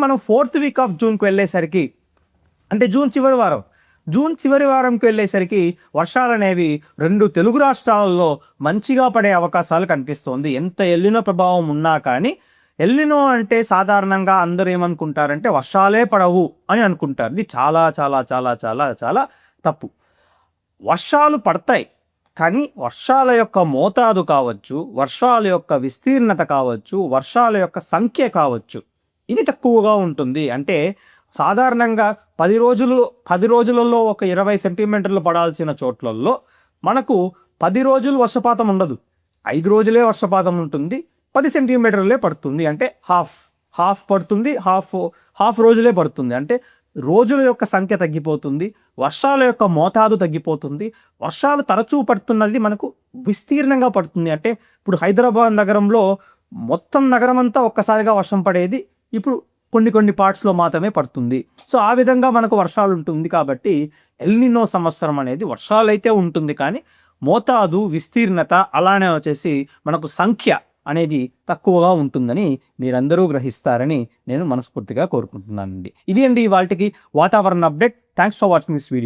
మనం 4th week off జూన్కి వెళ్ళేసరికి అంటే జూన్ చివరి వారంకి వెళ్ళేసరికి వర్షాలు అనేవి 2 తెలుగు రాష్ట్రాలలో మంచిగా పడే అవకాశాలు కనిపిస్తోంది. ఎంత ఎల్లినో ప్రభావం ఉన్నా కానీ ఎల్లినో అంటే సాధారణంగా అందరూ ఏమనుకుంటారంటే వర్షాలే పడవు అని అనుకుంటారు. ఇది చాలా చాలా చాలా చాలా చాలా తప్పు. వర్షాలు పడతాయి కానీ వర్షాల యొక్క మోతాదు కావచ్చు, వర్షాల యొక్క విస్తీర్ణత కావచ్చు, వర్షాల యొక్క సంఖ్య కావచ్చు, ఇది తక్కువగా ఉంటుంది. అంటే సాధారణంగా 10 రోజులలో ఒక 20 సెంటీమీటర్లు పడాల్సిన చోట్లలో మనకు 10 రోజులు వర్షపాతం ఉండదు. 5 రోజులే వర్షపాతం ఉంటుంది. 10 సెంటీమీటర్లే పడుతుంది. అంటే హాఫ్ పడుతుంది, హాఫ్ రోజులే పడుతుంది. అంటే రోజుల యొక్క సంఖ్య తగ్గిపోతుంది, వర్షాల యొక్క మోతాదు తగ్గిపోతుంది. వర్షాలు తరచూ పడుతున్నది మనకు విస్తీర్ణంగా పడుతుంది. అంటే ఇప్పుడు హైదరాబాద్ నగరంలో మొత్తం నగరం అంతా ఒక్కసారిగా వర్షం పడేది ఇప్పుడు కొన్ని పార్ట్స్లో మాత్రమే పడుతుంది. సో ఆ విధంగా మనకు వర్షాలు ఉంటుంది. కాబట్టి ఎల్నినో సంవత్సరం అనేది వర్షాలైతే ఉంటుంది కానీ మోతాదు, విస్తీర్ణత అలానే వచ్చేసి మనకు సంఖ్య అనేది తక్కువగా ఉంటుందని మీరందరూ గ్రహిస్తారని నేను మనస్ఫూర్తిగా కోరుకుంటున్నానండి. ఇది అండి ఇవాల్టికి వాతావరణ update. Thanks for watching this video.